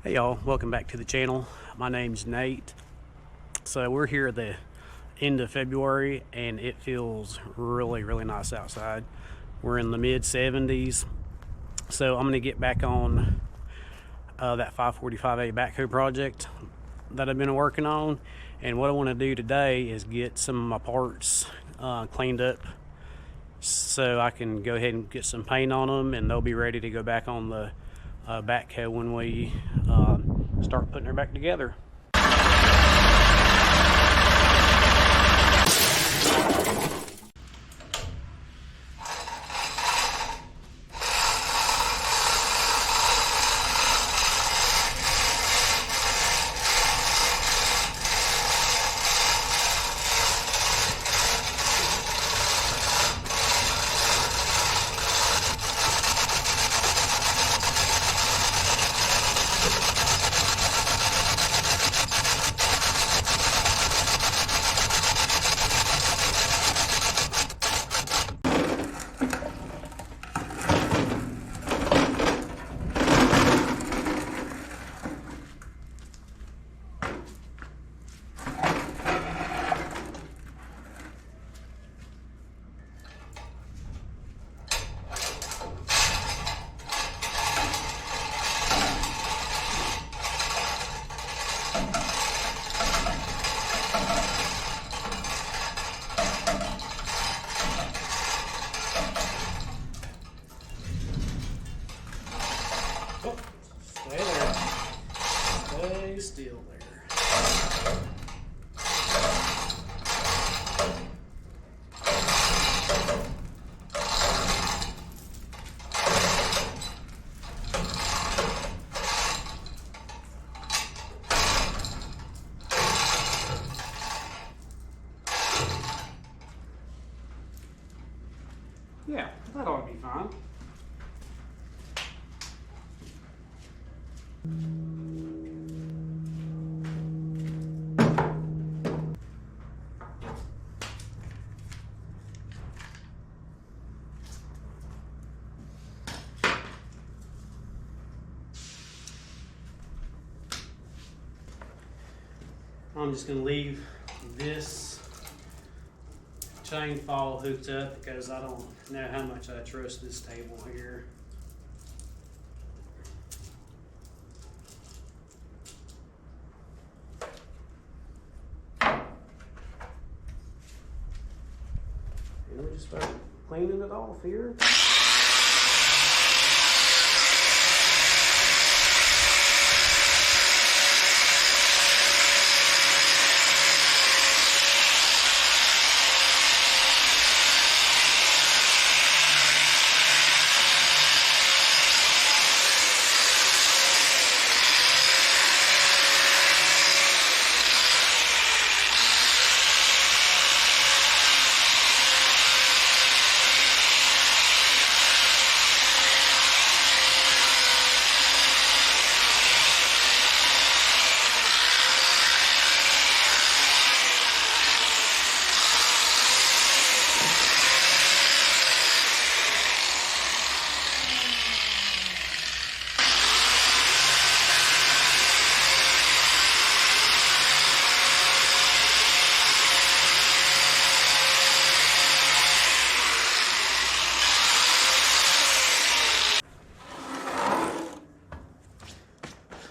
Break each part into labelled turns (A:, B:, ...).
A: Hey y'all, welcome back to the channel. My name's Nate. So we're here at the end of February and it feels really nice outside. We're in the mid 70s. So I'm gonna get back on that 545A backhoe project that I've been working on. And what I wanna do today is get some of my parts cleaned up so I can go ahead and get some paint on them and they'll be ready to go back on the backhoe when we start putting her back together. Stay there. Stay still there. Yeah, that ought to be fine. I'm just going to leave this chain fall hooked up because I don't know how much I trust this table here. And we'll just start cleaning it off here.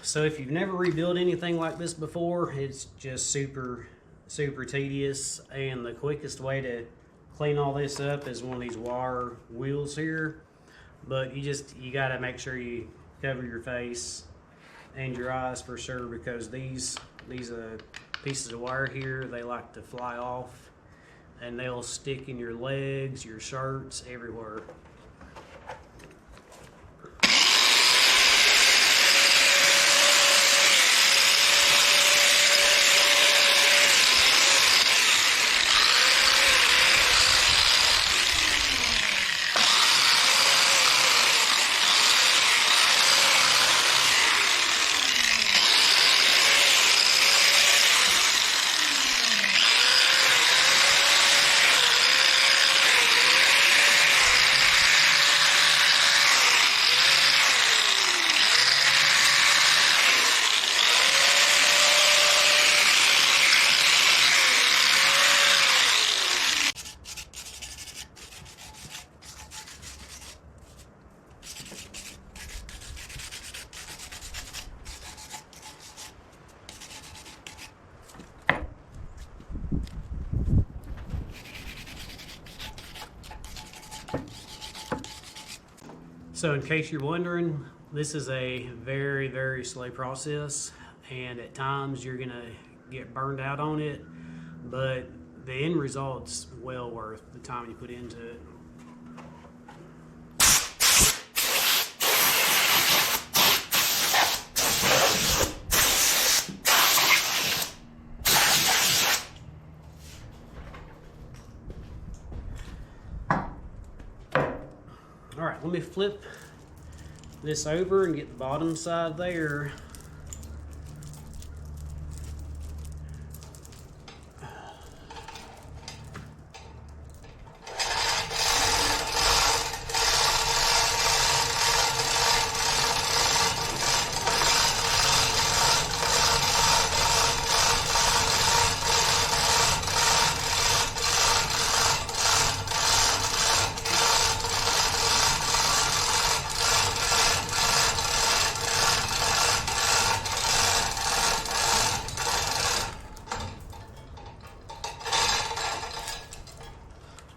A: So if you've never rebuilt anything like this before, it's just super tedious, and the quickest way to clean all this up is one of these wire wheels here. But you got to make sure you cover your face and your eyes for sure, because these pieces of wire here, they like to fly off and they'll stick in your legs, your shirts, everywhere. So in case you're wondering, this is a very, very slow process, and at times you're gonna get burned out on it, but the end result's well worth the time you put into it. All right, let me flip this over and get the bottom side there.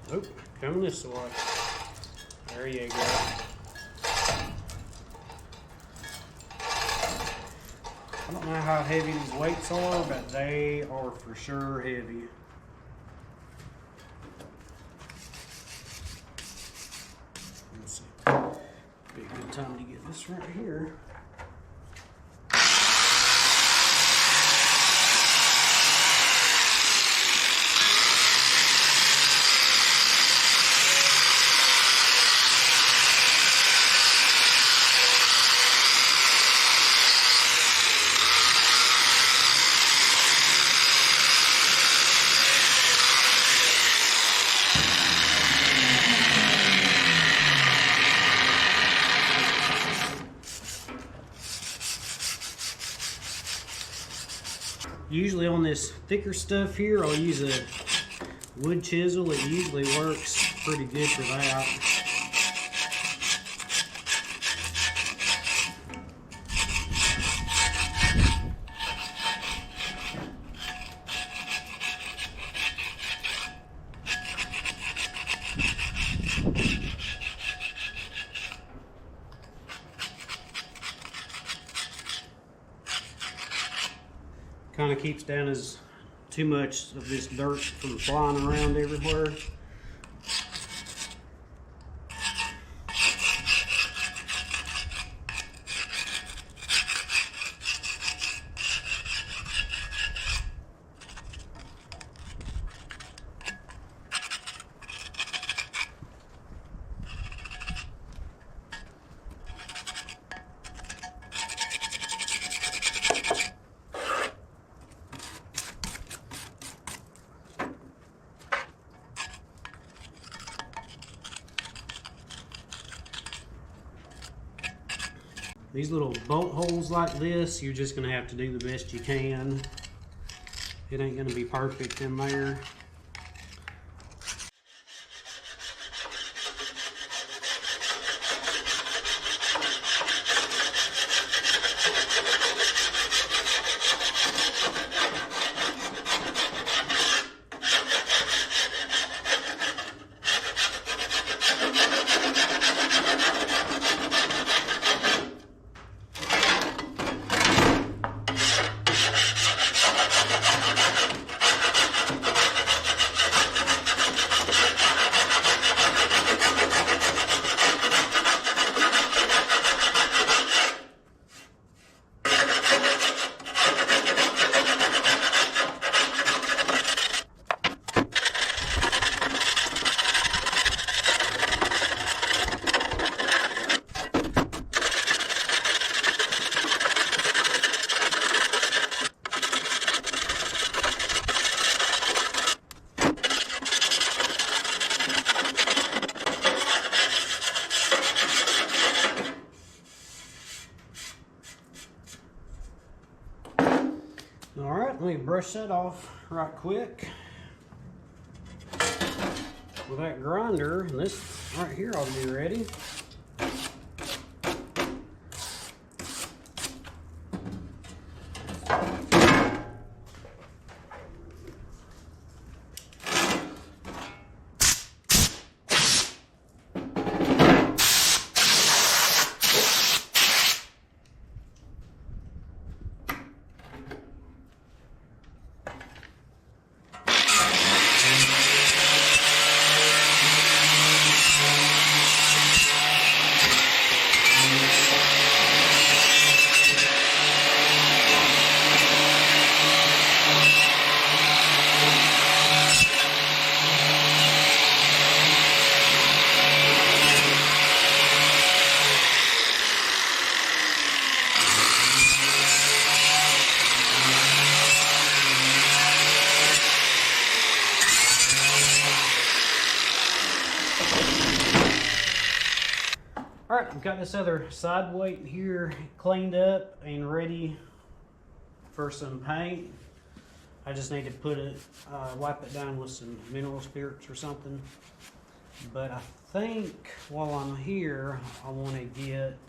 A: Oh, come this way. There you go. I don't know how heavy these weights are, but they are for sure heavy. Let's see. Be a good time to get this right here. Usually on this thicker stuff here, I'll use a wood chisel. It usually works pretty good for that. Kind of keeps down as too much of this dirt from flying around everywhere. These little bolt holes like this, you're just gonna have to do the best you can. It ain't gonna be perfect in there. All right, let me brush that off right quick with that grinder, and this right here ought to be ready. Alright, I've got this other side weight here cleaned up and ready for some paint. I just need to put it, wipe it down with some mineral spirits or something. But I think while I'm here, I want to get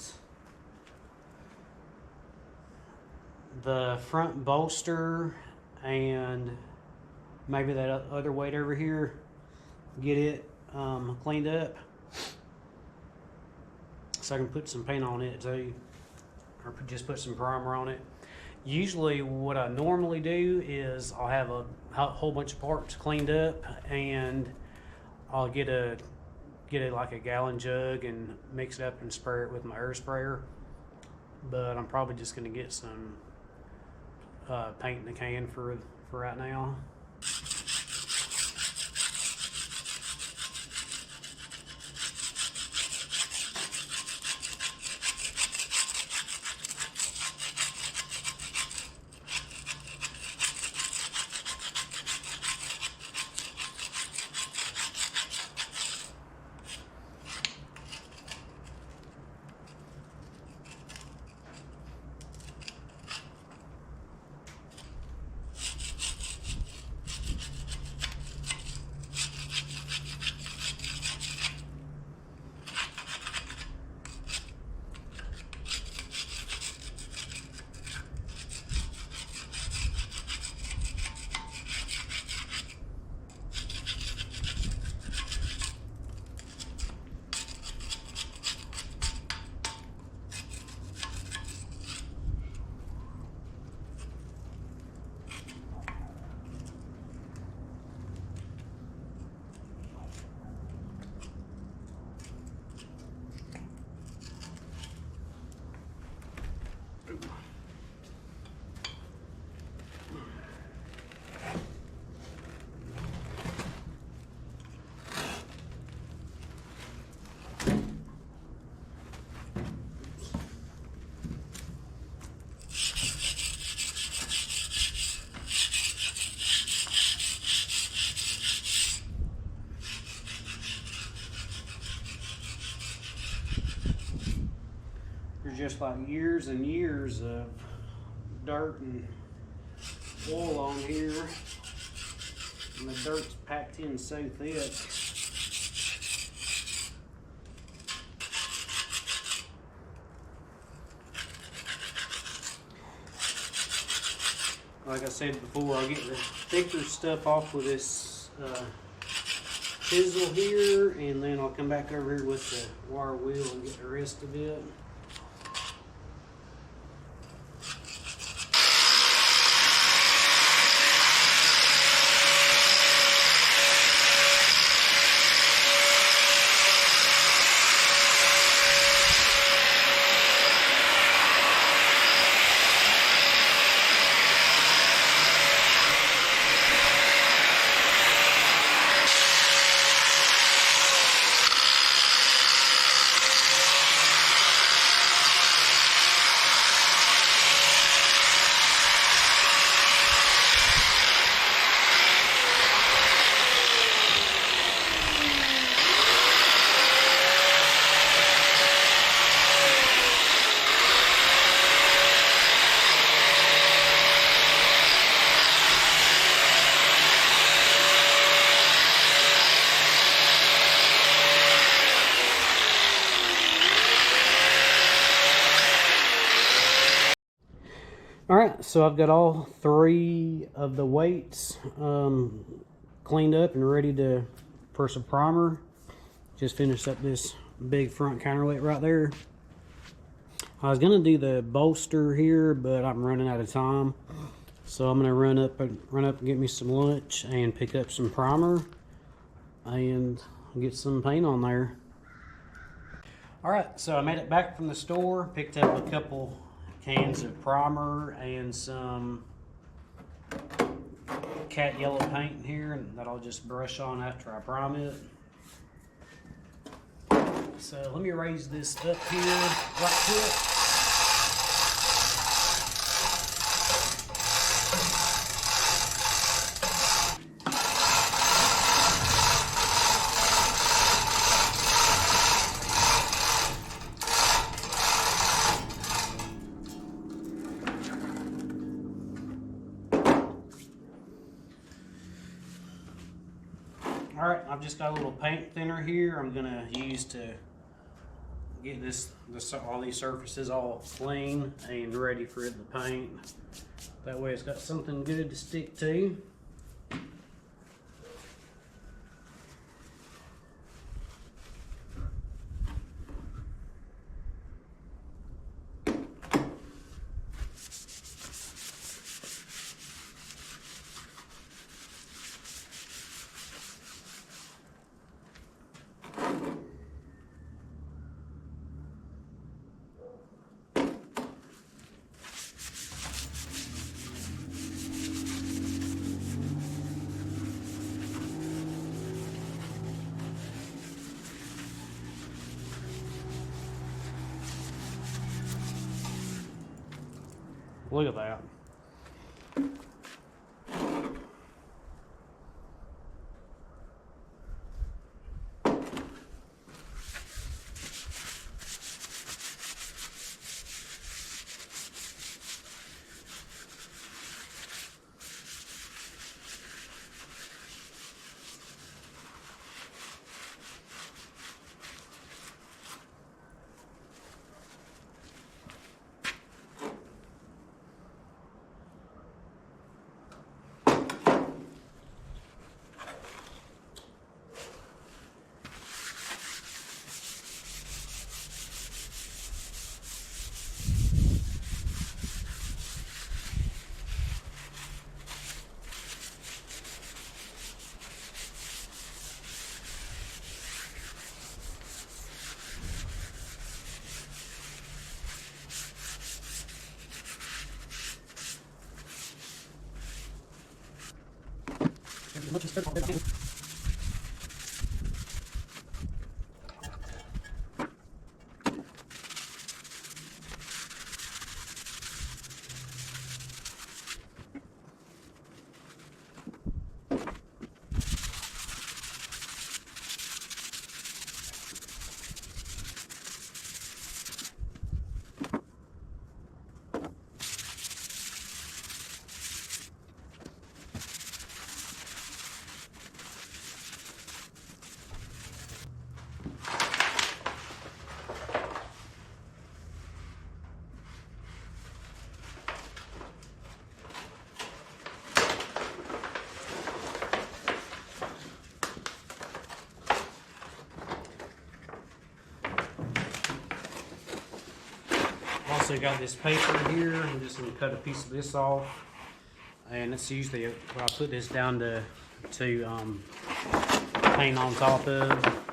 A: the front bolster and maybe that other weight over here, get it cleaned up so I can put some paint on it too, or just put some primer on it. Usually what I normally do is I'll have a whole bunch of parts cleaned up and I'll get like a gallon jug and mix it up and spray it with my air sprayer. But I'm probably just gonna get some paint in the can for right now. There's just like years and years of dirt and oil on here, and the dirt's packed in so thick. Like I said before, I'll get the thicker stuff off with this chisel here, and then I'll come back over here with the wire wheel and get the rest of it. Alright, so I've got all three of the weights cleaned up and ready for some primer. Just finished up this big front counterweight right there. I was going to do the bolster here, but I'm running out of time. So I'm going to run up and get me some lunch and pick up some primer and get some paint on there. Alright, so I made it back from the store, picked up a couple cans of primer and some cat yellow paint in here, and that I'll just brush on after I prime it. So let me raise this up here right quick. Alright, I've just got a little paint thinner here I'm gonna use to get all these surfaces all clean and ready for it to paint. That way it's got something good to stick to. Look at that. Also got this paper here. I'm just going to cut a piece of this off, and it's usually what I put this down to paint on top of.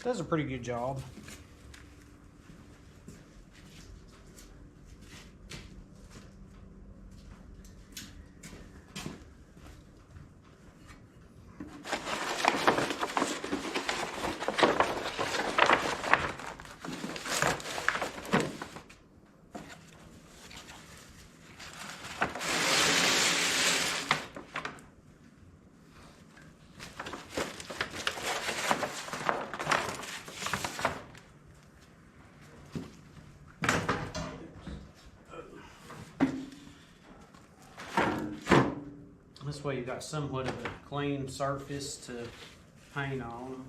A: Does a pretty good job. This way you've got somewhat of a clean surface to paint on.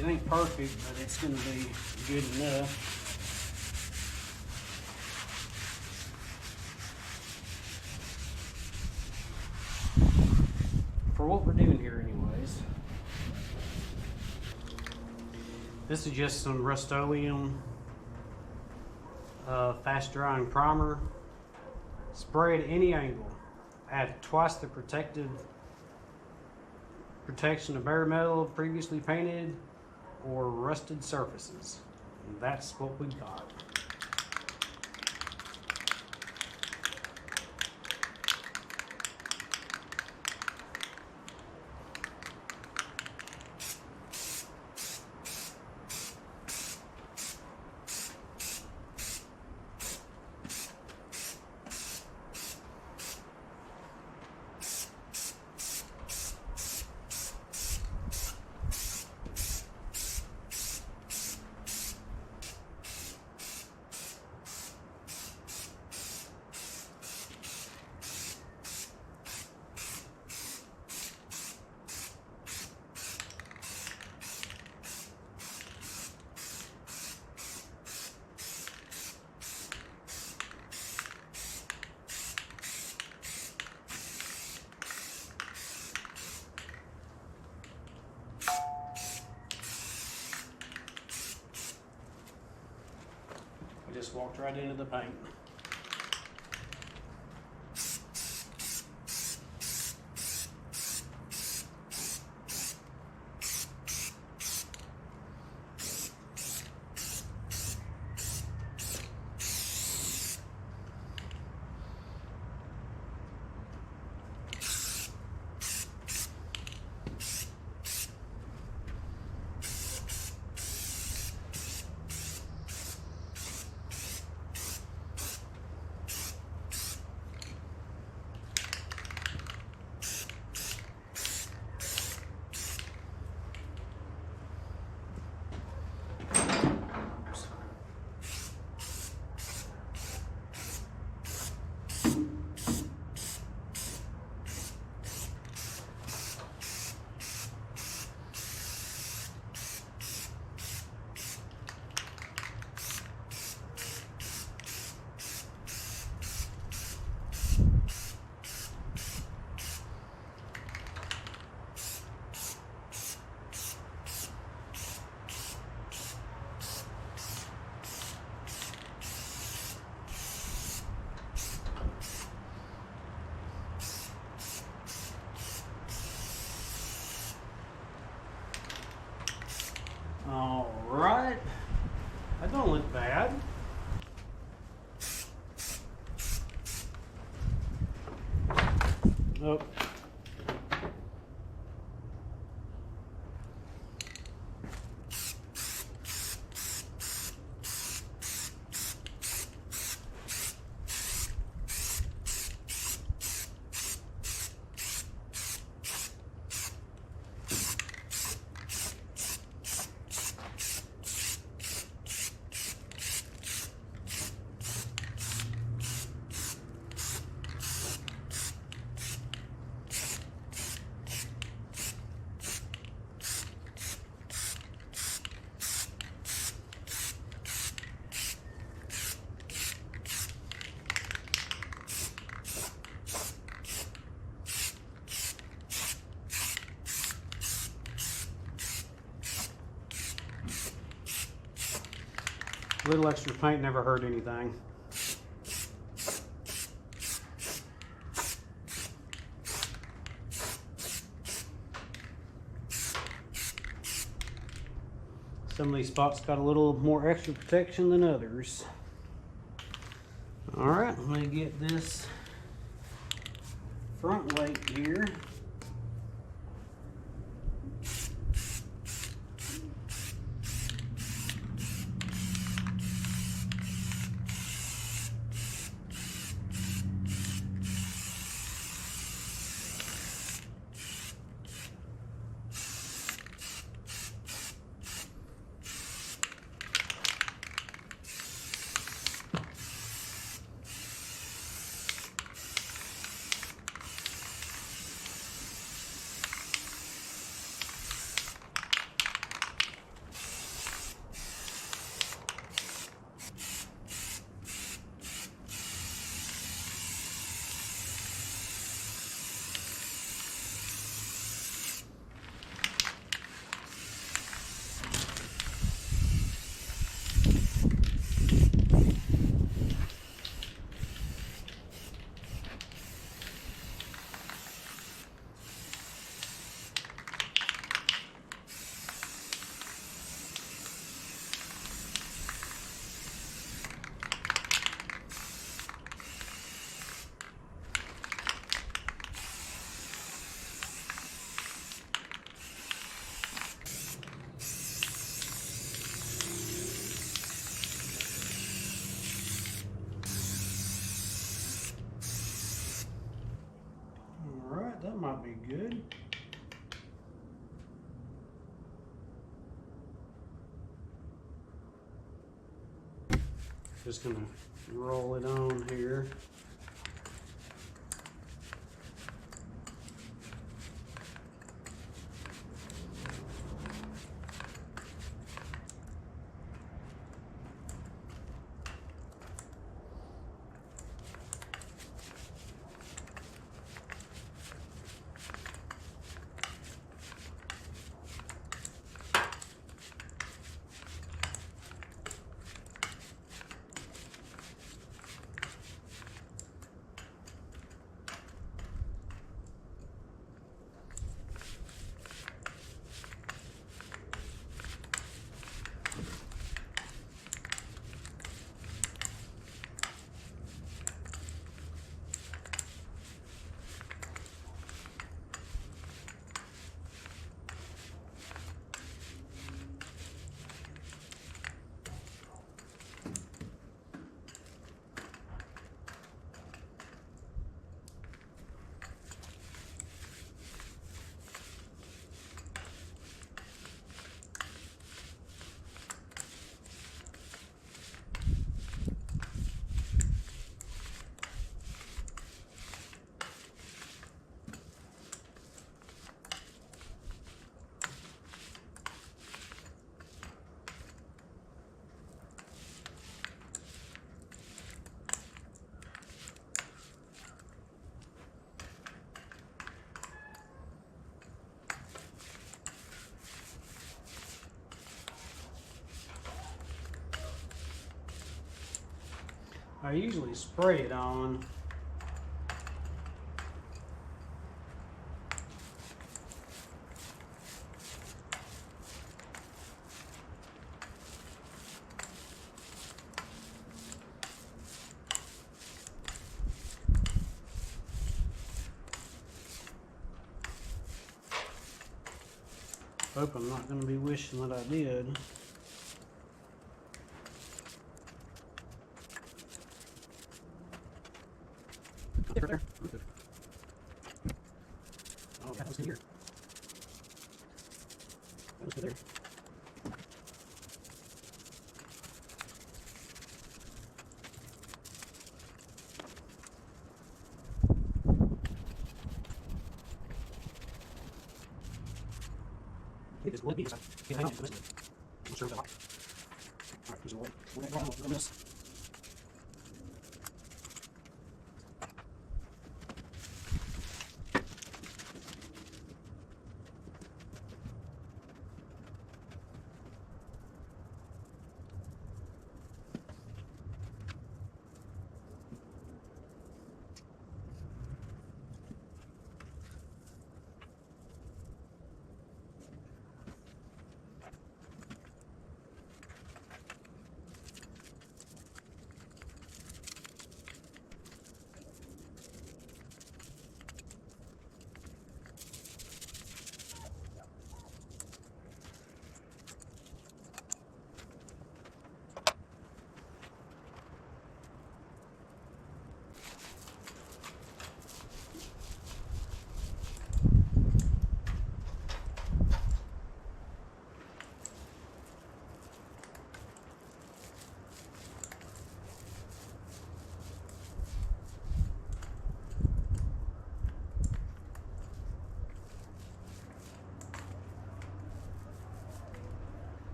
A: It ain't perfect, but it's gonna be good enough. For what we're doing here anyways. This is just some Rust-Oleum fast drying primer. Spray at any angle. Add twice the protection of bare metal previously painted or rusted surfaces. And that's what we got. We just walked right into the paint. All right, that don't look bad. Oh. A little extra paint never hurt anything. Some of these spots got a little more extra protection than others. All right, let me get this front weight here. good. Just gonna roll it on here. I usually spray it on. Hope I'm not going to be wishing that I did. Right there. Oh, that was good here. That was good there. This would be just hang on to this. I'm sure that. Alright, there's a way. We're going to this.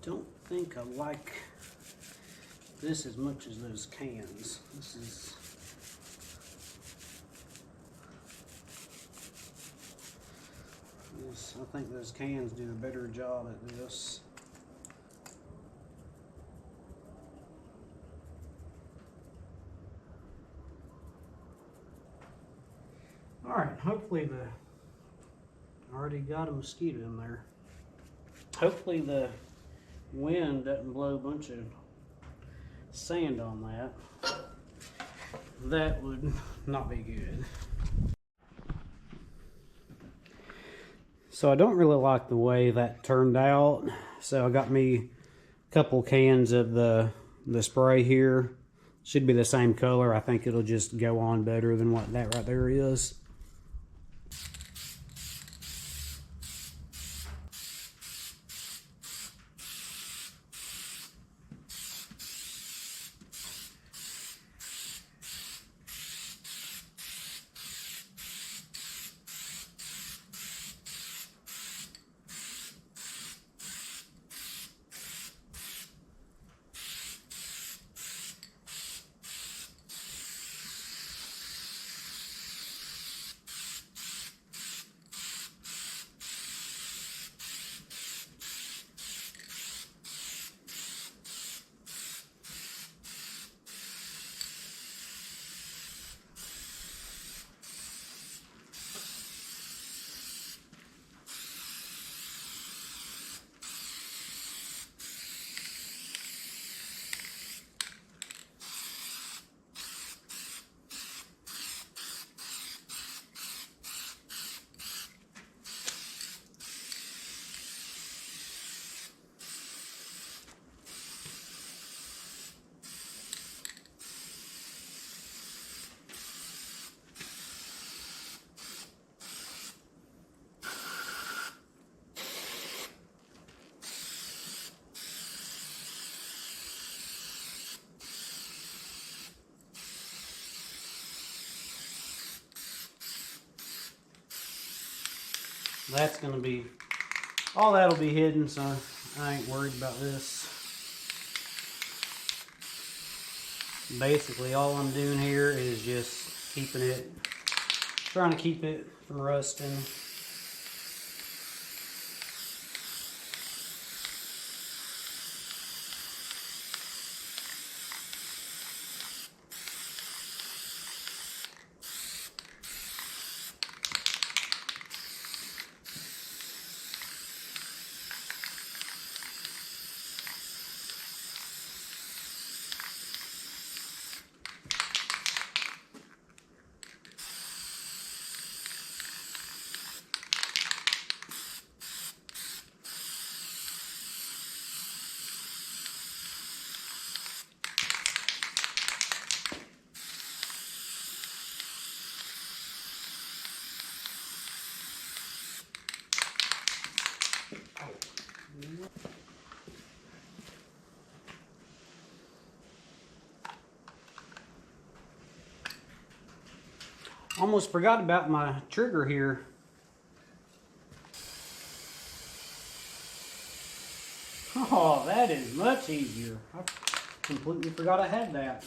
A: Don't think I like this as much as those cans. This is think those cans do a better job at this. Alright, hopefully already got a mosquito in there. Hopefully the wind doesn't blow a bunch of sand on that. That would not be good. So I don't really like the way that turned out. So I got me a couple cans of the spray here. Should be the same color. I think it'll just go on better than what that right there is. That's gonna be, all that'll be hidden, so I ain't worried about this. Basically all I'm doing here is just trying to keep it from rusting. Almost forgot about my trigger here. Oh, that is much easier. I completely forgot I had that.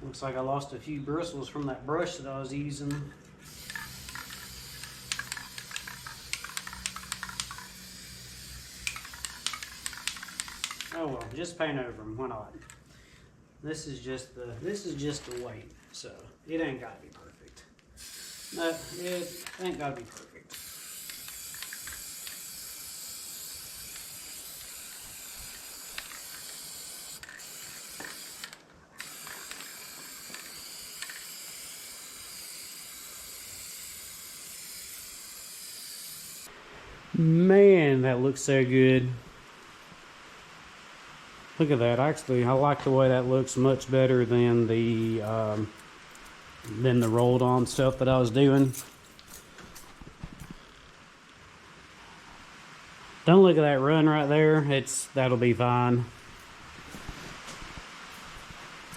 A: Looks like I lost a few bristles from that brush that I was using. Oh well, just paint over them, why not? This is just the weight, so it ain't gotta be perfect. No, it ain't gotta be perfect. Man, that looks so good. Look at that. Actually, I like the way that looks much better than the rolled on stuff that I was doing. Don't look at that run right there. That'll be fine.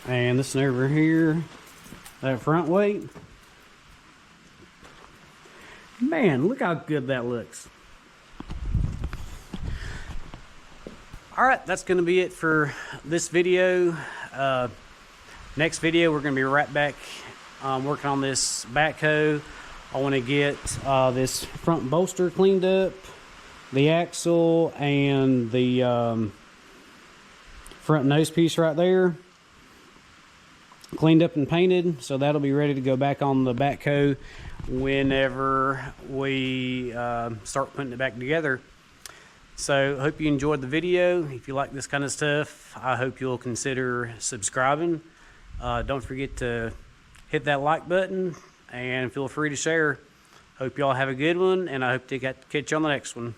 A: And this one over here, that front weight. Man, look how good that looks. All right, that's going to be it for this video. Next video, we're going to be right back working on this backhoe. I want to get this front bolster cleaned up, the axle, and the front nose piece right there cleaned up and painted, so that'll be ready to go back on the backhoe whenever we start putting it back together. So hope you enjoyed the video. If you like this kind of stuff, I hope you'll consider subscribing. Don't forget to hit that like button and feel free to share. Hope y'all have a good one, and I hope to catch you on the next one.